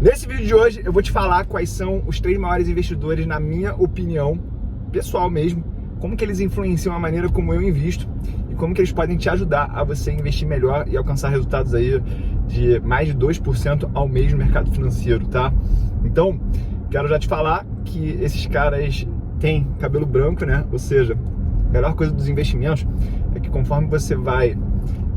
Nesse vídeo de hoje eu vou te falar quais são os 3 maiores investidores, na minha opinião, pessoal mesmo, como que eles influenciam a maneira como eu invisto e como que eles podem te ajudar a você investir melhor e alcançar resultados aí de mais de 2% ao mês no mercado financeiro, tá? Então, quero já te falar que esses caras têm cabelo branco, né? Ou seja, a melhor coisa dos investimentos é que conforme você vai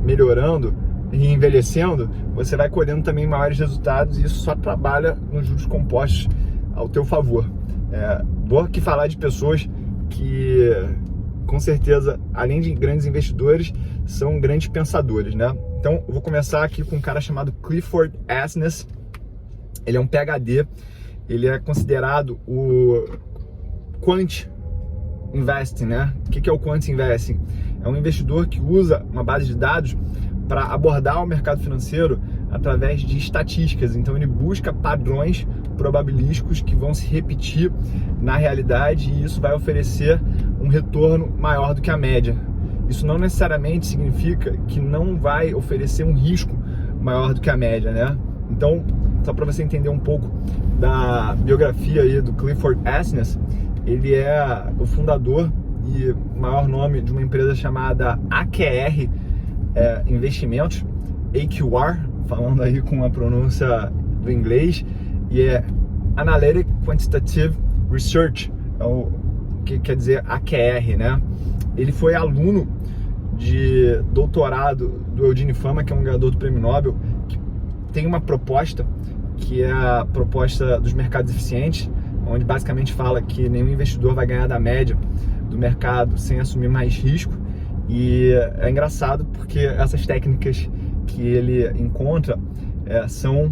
melhorando e envelhecendo, você vai colhendo também maiores resultados, e isso só trabalha nos juros compostos ao teu favor. Vou aqui falar de pessoas que, com certeza, além de grandes investidores, são grandes pensadores, né? Então, eu vou começar aqui com um cara chamado Clifford Asness. Ele é um PhD, ele é considerado o Quant Investing, né? O que é o Quant Investing? É um investidor que usa uma base de dados para abordar o mercado financeiro através de estatísticas. Então ele busca padrões probabilísticos que vão se repetir na realidade, e isso vai oferecer um retorno maior do que a média. Isso não necessariamente significa que não vai oferecer um risco maior do que a média, né? Então, só para você entender um pouco da biografia aí do Clifford Asness, ele é o fundador e maior nome de uma empresa chamada AQR Investimentos, AQR, falando aí com a pronúncia do inglês, e é Analytic Quantitative Research, o que quer dizer AQR, né? Ele foi aluno de doutorado do Eugene Fama, que é um ganhador do Prêmio Nobel, que tem uma proposta que é a proposta dos mercados eficientes, onde basicamente fala que nenhum investidor vai ganhar da média do mercado sem assumir mais risco. E é engraçado porque essas técnicas que ele encontra são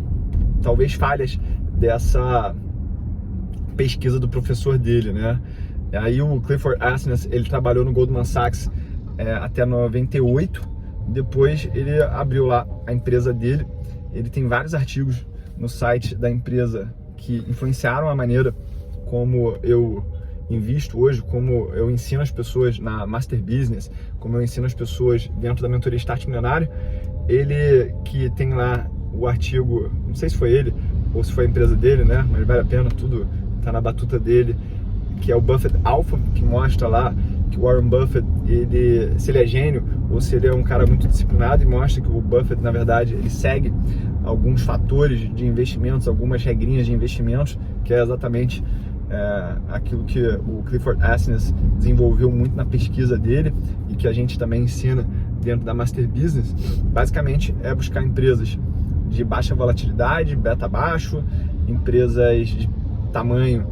talvez falhas dessa pesquisa do professor dele, né? Aí o Clifford Asness, ele trabalhou no Goldman Sachs até 98, depois ele abriu lá a empresa dele. Ele tem vários artigos no site da empresa que influenciaram a maneira como eu invisto hoje, como eu ensino as pessoas na Master Business, como eu ensino as pessoas dentro da mentoria Start Milionário. Ele que tem lá o artigo, não sei se foi ele ou se foi a empresa dele, né? Mas vale a pena, tudo tá na batuta dele, que é o Buffett Alpha, que mostra lá que o Warren Buffett, se ele é gênio ou se ele é um cara muito disciplinado, e mostra que o Buffett, na verdade, ele segue alguns fatores de investimentos, algumas regrinhas de investimentos, que é exatamente aquilo que o Clifford Asness desenvolveu muito na pesquisa dele e que a gente também ensina dentro da Master Business. Basicamente é buscar empresas de baixa volatilidade, beta baixo, empresas de tamanho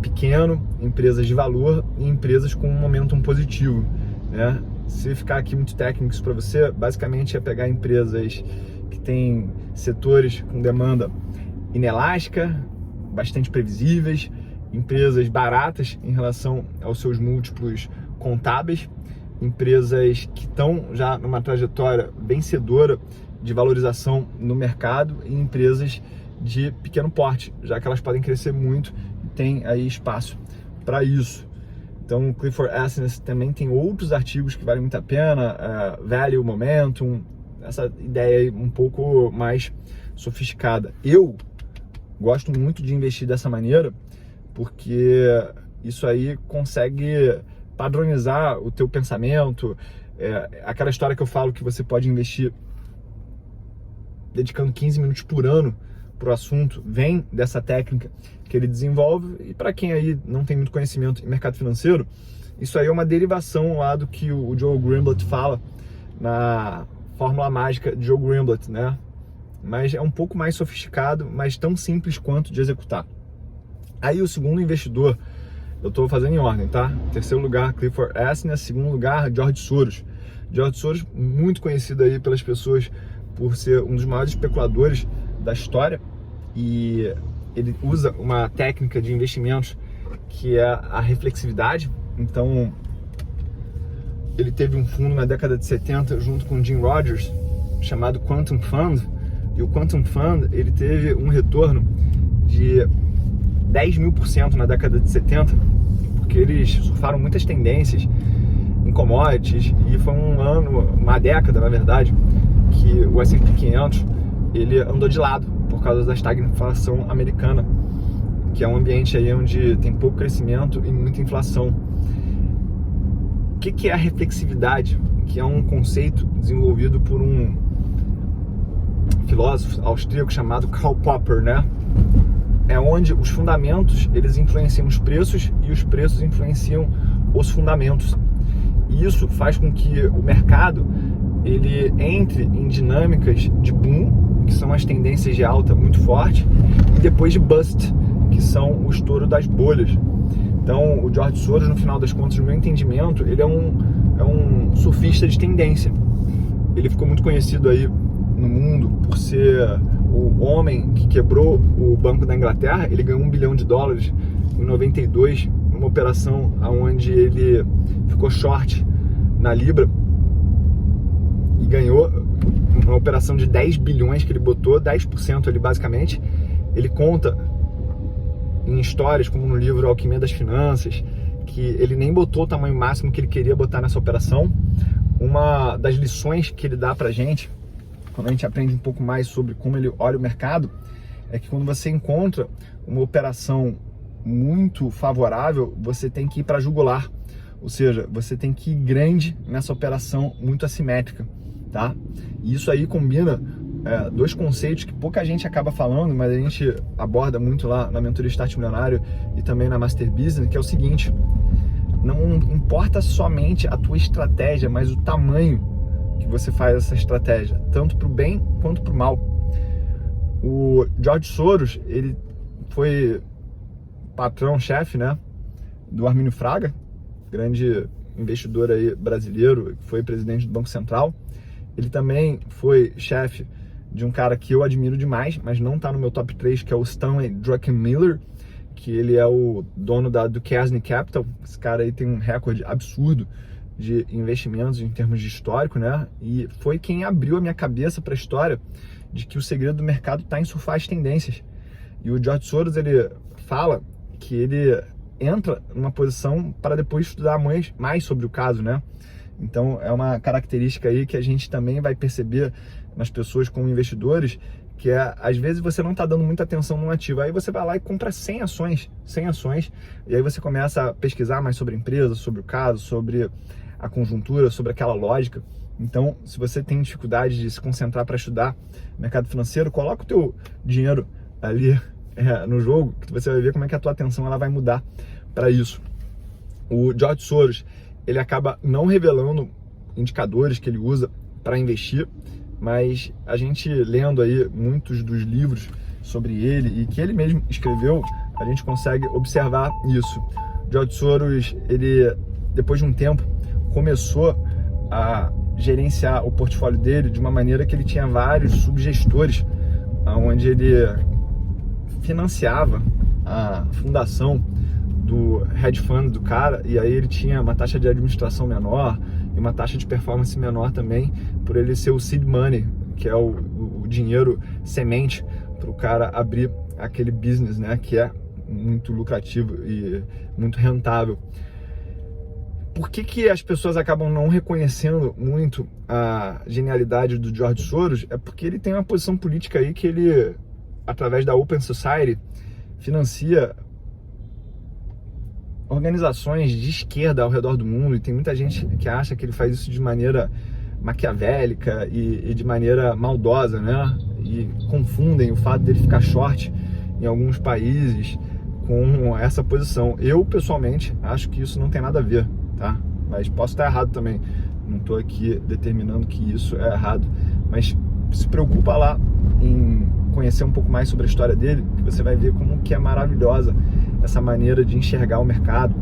pequeno, empresas de valor e empresas com um momentum positivo, né? Se ficar aqui muito técnico para você, basicamente é pegar empresas que têm setores com demanda inelástica, bastante previsíveis, empresas baratas em relação aos seus múltiplos contábeis, empresas que estão já numa trajetória vencedora de valorização no mercado, e empresas de pequeno porte, já que elas podem crescer muito e tem aí espaço para isso. Então o Clifford Asness também tem outros artigos que valem muito a pena, Value, Momentum, essa ideia aí um pouco mais sofisticada. Eu gosto muito de investir dessa maneira, porque isso aí consegue padronizar o teu pensamento. Aquela história que eu falo que você pode investir dedicando 15 minutos por ano para o assunto, vem dessa técnica que ele desenvolve. E para quem aí não tem muito conhecimento em mercado financeiro, isso aí é uma derivação lá do que o Joe Greenblatt fala na fórmula mágica de Joe Greenblatt, né? Mas é um pouco mais sofisticado, mas tão simples quanto de executar. Aí o segundo investidor, eu estou fazendo em ordem, tá? Terceiro lugar, Clifford Asness. Segundo lugar, George Soros. George Soros, muito conhecido aí pelas pessoas por ser um dos maiores especuladores da história, e ele usa uma técnica de investimentos que é a reflexividade. Então, ele teve um fundo na década de 70 junto com Jim Rogers, chamado Quantum Fund, e o Quantum Fund, ele teve um retorno de 10.000% na década de 70, porque eles surfaram muitas tendências em commodities, e foi uma década, na verdade, que o S&P 500 ele andou de lado por causa da estagflação americana, que é um ambiente aí onde tem pouco crescimento e muita inflação. O que é a reflexividade? Que é um conceito desenvolvido por um filósofo austríaco chamado Karl Popper, né? É onde os fundamentos, eles influenciam os preços e os preços influenciam os fundamentos. E isso faz com que o mercado ele entre em dinâmicas de boom, que são as tendências de alta muito forte, e depois de bust, que são o estouro das bolhas. Então, o George Soros, no final das contas, no meu entendimento, ele é um surfista de tendência. Ele ficou muito conhecido aí no mundo por ser o homem que quebrou o Banco da Inglaterra. Ele ganhou $1 bilhão em 92, numa operação onde ele ficou short na Libra e ganhou uma operação de 10 bilhões que ele botou, 10% ali basicamente. Ele conta em histórias, como no livro Alquimia das Finanças, que ele nem botou o tamanho máximo que ele queria botar nessa operação. Uma das lições que ele dá pra gente, quando a gente aprende um pouco mais sobre como ele olha o mercado, é que quando você encontra uma operação muito favorável, você tem que ir para jugular. Ou seja, você tem que ir grande nessa operação muito assimétrica, tá? E isso aí combina dois conceitos que pouca gente acaba falando, mas a gente aborda muito lá na Mentoria Start Milionário e também na Master Business, que é o seguinte: não importa somente a tua estratégia, mas o tamanho que você faz essa estratégia, tanto para o bem quanto para o mal. O George Soros, ele foi patrão-chefe, né, do Armínio Fraga, grande investidor aí brasileiro, que foi presidente do Banco Central. Ele também foi chefe de um cara que eu admiro demais, mas não está no meu top 3, que é o Stanley Druckenmiller, que ele é o dono da Duquesne Capital. Esse cara aí tem um recorde absurdo de investimentos em termos de histórico, né? E foi quem abriu a minha cabeça para a história de que o segredo do mercado está em surfar as tendências. E o George Soros, ele fala que ele entra numa posição para depois estudar mais sobre o caso, né? Então é uma característica aí que a gente também vai perceber nas pessoas como investidores, que é, às vezes você não está dando muita atenção no ativo, aí você vai lá e compra 100 ações, e aí você começa a pesquisar mais sobre a empresa, sobre o caso, sobre a conjuntura, sobre aquela lógica. Então, se você tem dificuldade de se concentrar para estudar mercado financeiro, coloca o teu dinheiro ali no jogo, que você vai ver como é que a tua atenção ela vai mudar para isso. O George Soros, ele acaba não revelando indicadores que ele usa para investir, mas a gente lendo aí muitos dos livros sobre ele e que ele mesmo escreveu, a gente consegue observar isso. George Soros, ele, depois de um tempo, começou a gerenciar o portfólio dele de uma maneira que ele tinha vários subgestores, onde ele financiava a fundação do hedge fund do cara, e aí ele tinha uma taxa de administração menor e uma taxa de performance menor também, por ele ser o seed money, que é o dinheiro semente para o cara abrir aquele business, né, que é muito lucrativo e muito rentável. Por que as pessoas acabam não reconhecendo muito a genialidade do George Soros? É porque ele tem uma posição política aí que ele, através da Open Society, financia organizações de esquerda ao redor do mundo, e tem muita gente que acha que ele faz isso de maneira maquiavélica e de maneira maldosa, né? E confundem o fato dele ficar short em alguns países com essa posição. Eu, pessoalmente, acho que isso não tem nada a ver, tá? Mas posso estar errado também. Não estou aqui determinando que isso é errado. Mas se preocupa lá em conhecer um pouco mais sobre a história dele, que você vai ver como que é maravilhosa essa maneira de enxergar o mercado.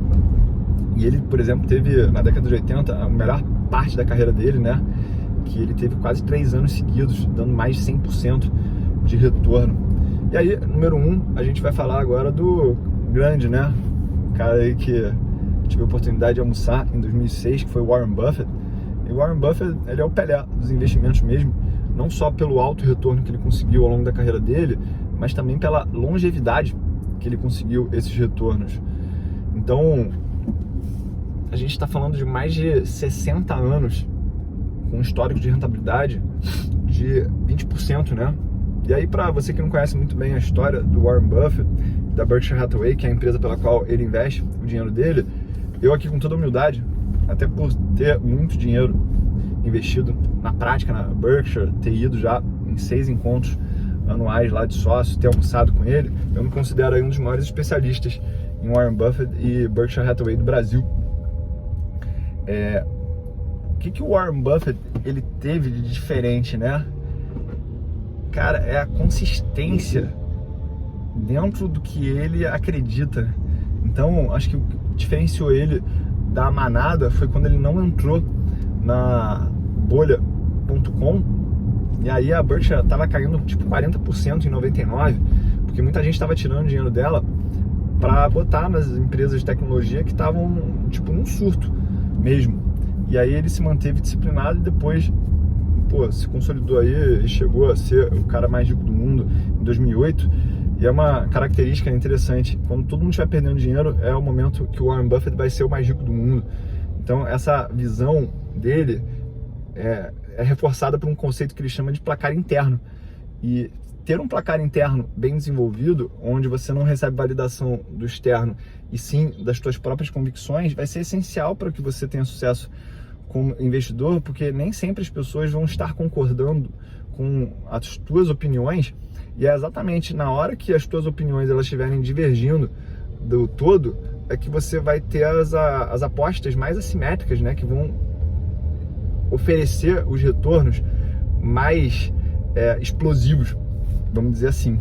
E ele, por exemplo, teve na década de 80 a melhor parte da carreira dele, né? Que ele teve quase 3 anos seguidos, dando mais de 100% de retorno. E aí, número 1, a gente vai falar agora do grande, né? O cara aí que tive a oportunidade de almoçar em 2006, que foi o Warren Buffett. E o Warren Buffett, ele é o Pelé dos investimentos mesmo, não só pelo alto retorno que ele conseguiu ao longo da carreira dele, mas também pela longevidade que ele conseguiu esses retornos. Então, a gente está falando de mais de 60 anos com um histórico de rentabilidade de 20%, né? E aí, para você que não conhece muito bem a história do Warren Buffett, da Berkshire Hathaway, que é a empresa pela qual ele investe o dinheiro dele, eu aqui com toda humildade, até por ter muito dinheiro investido na prática na Berkshire, ter ido já em 6 encontros anuais lá de sócio, ter almoçado com ele, eu me considero aí um dos maiores especialistas em Warren Buffett e Berkshire Hathaway do Brasil. O que o Warren Buffett ele teve de diferente, né? Cara, é a consistência dentro do que ele acredita. Então, acho que o que diferenciou ele da manada foi quando ele não entrou na bolha.com, e aí a Berkshire estava caindo tipo 40% em 99, porque muita gente estava tirando dinheiro dela para botar nas empresas de tecnologia que estavam tipo num surto mesmo. E aí ele se manteve disciplinado e depois se consolidou aí e chegou a ser o cara mais rico do mundo em 2008. E é uma característica interessante, quando todo mundo estiver perdendo dinheiro, é o momento que o Warren Buffett vai ser o mais rico do mundo. Então essa visão dele é reforçada por um conceito que ele chama de placar interno. E ter um placar interno bem desenvolvido, onde você não recebe validação do externo e sim das suas próprias convicções, vai ser essencial para que você tenha sucesso como investidor, porque nem sempre as pessoas vão estar concordando com as tuas opiniões, e é exatamente na hora que as tuas opiniões elas estiverem divergindo do todo, é que você vai ter as apostas mais assimétricas, né, que vão oferecer os retornos mais explosivos, vamos dizer assim.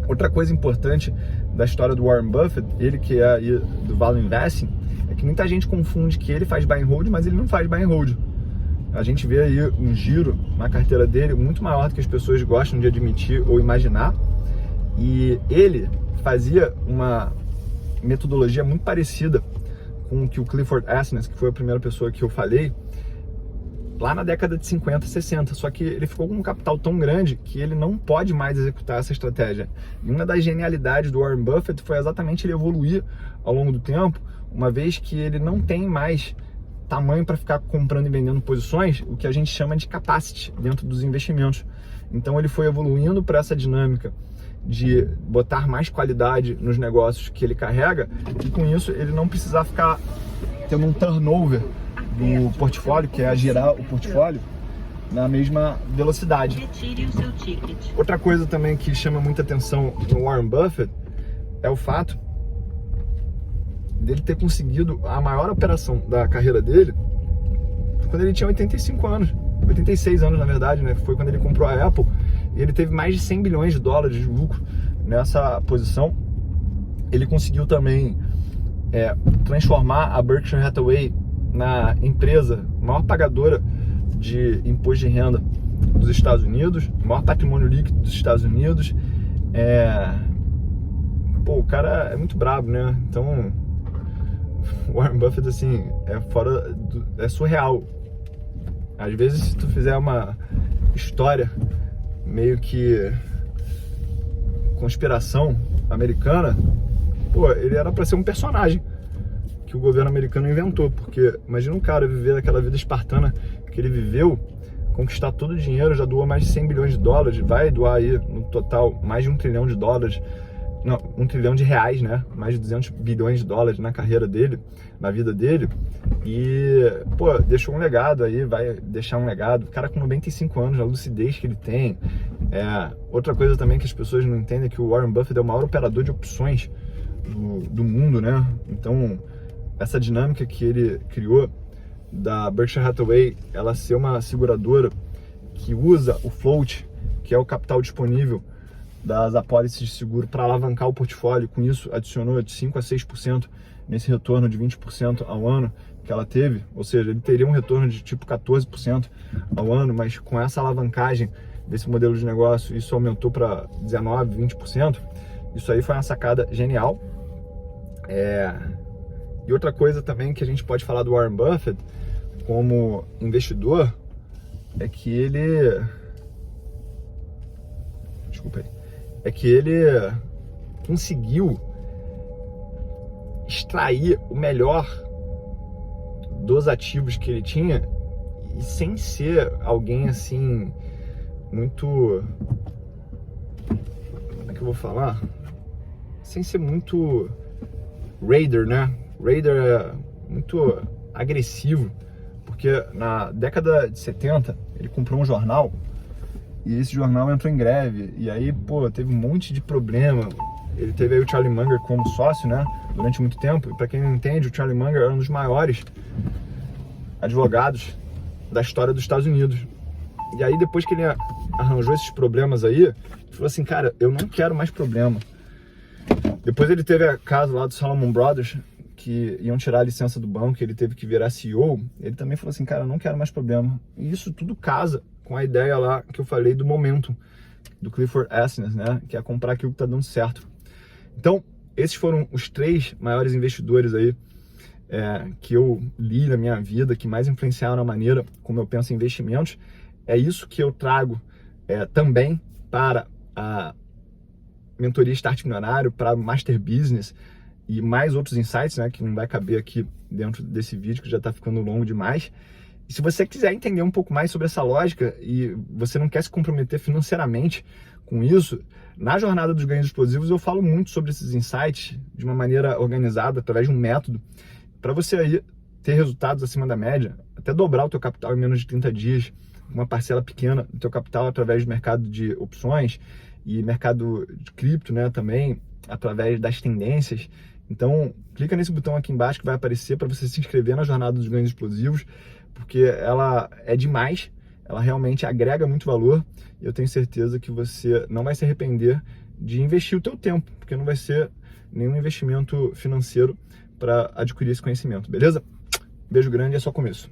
Outra coisa importante da história do Warren Buffett, ele que é aí do Value Investing, é que muita gente confunde que ele faz buy and hold, mas ele não faz buy and hold. A gente vê aí um giro na carteira dele muito maior do que as pessoas gostam de admitir ou imaginar, e ele fazia uma metodologia muito parecida com o que o Clifford Asness, que foi a primeira pessoa que eu falei, lá na década de 50, 60, só que ele ficou com um capital tão grande que ele não pode mais executar essa estratégia. E uma das genialidades do Warren Buffett foi exatamente ele evoluir ao longo do tempo, uma vez que ele não tem mais tamanho para ficar comprando e vendendo posições, o que a gente chama de capacity dentro dos investimentos. Então ele foi evoluindo para essa dinâmica de botar mais qualidade nos negócios que ele carrega, e com isso ele não precisar ficar tendo um turnover do portfólio, que é girar o portfólio na mesma velocidade. Retire o seu ticket. Outra coisa também que chama muita atenção no Warren Buffett é o fato dele ter conseguido a maior operação da carreira dele quando ele tinha 85 anos, 86 anos na verdade, né? Foi quando ele comprou a Apple, e ele teve mais de 100 bilhões de dólares de lucro nessa posição. Ele conseguiu também transformar a Berkshire Hathaway na empresa maior pagadora de imposto de renda dos Estados Unidos, maior patrimônio líquido dos Estados Unidos. O cara é muito brabo, né? Então, Warren Buffett, assim, é surreal. Às vezes, se tu fizer uma história meio que conspiração americana, ele era pra ser um personagem que o governo americano inventou, porque imagina um cara viver aquela vida espartana que ele viveu, conquistar todo o dinheiro, já doou mais de 100 bilhões de dólares, vai doar aí no total mais de 1 trilhão de dólares, não, 1 trilhão de reais, né? Mais de 200 bilhões de dólares na carreira dele, na vida dele, e, deixou um legado aí, vai deixar um legado. O cara com 95 anos, a lucidez que ele tem. Outra coisa também que as pessoas não entendem é que o Warren Buffett é o maior operador de opções do mundo, né? Então, essa dinâmica que ele criou da Berkshire Hathaway, ela ser uma seguradora que usa o float, que é o capital disponível das apólices de seguro, para alavancar o portfólio. Com isso, adicionou de 5% a 6% nesse retorno de 20% ao ano que ela teve. Ou seja, ele teria um retorno de tipo 14% ao ano, mas com essa alavancagem desse modelo de negócio, isso aumentou para 19%, 20%. Isso aí foi uma sacada genial. E outra coisa também que a gente pode falar do Warren Buffett como investidor é que ele... Desculpa aí. É que ele conseguiu extrair o melhor dos ativos que ele tinha, e sem ser alguém assim muito que eu vou falar? Sem ser muito raider, né? Raider é muito agressivo, porque na década de 70 ele comprou um jornal e esse jornal entrou em greve, e aí, pô, teve um monte de problema. Ele teve aí o Charlie Munger como sócio, né, durante muito tempo, e pra quem não entende, o Charlie Munger era um dos maiores advogados da história dos Estados Unidos. E aí, depois que ele arranjou esses problemas aí, ele falou assim, cara, eu não quero mais problema. Depois ele teve a caso lá do Salomon Brothers, que iam tirar a licença do banco, ele teve que virar CEO. Ele também falou assim, cara, eu não quero mais problema. E isso tudo casa com a ideia lá que eu falei do momentum, do Clifford Assnes, né, que é comprar aquilo que tá dando certo. Então, esses foram os 3 maiores investidores aí que eu li na minha vida, que mais influenciaram a maneira como eu penso em investimentos. É isso que eu trago também para a mentoria Start Milionário, para Master Business e mais outros insights, né, que não vai caber aqui dentro desse vídeo, que já está ficando longo demais. E se você quiser entender um pouco mais sobre essa lógica e você não quer se comprometer financeiramente com isso, na jornada dos ganhos explosivos eu falo muito sobre esses insights de uma maneira organizada, através de um método, para você aí ter resultados acima da média, até dobrar o teu capital em menos de 30 dias, uma parcela pequena do teu capital através do mercado de opções e mercado de cripto, né, também, através das tendências. Então, clica nesse botão aqui embaixo que vai aparecer para você se inscrever na jornada dos ganhos explosivos, porque ela é demais, ela realmente agrega muito valor e eu tenho certeza que você não vai se arrepender de investir o teu tempo, porque não vai ser nenhum investimento financeiro para adquirir esse conhecimento, beleza? Beijo grande, é só começo.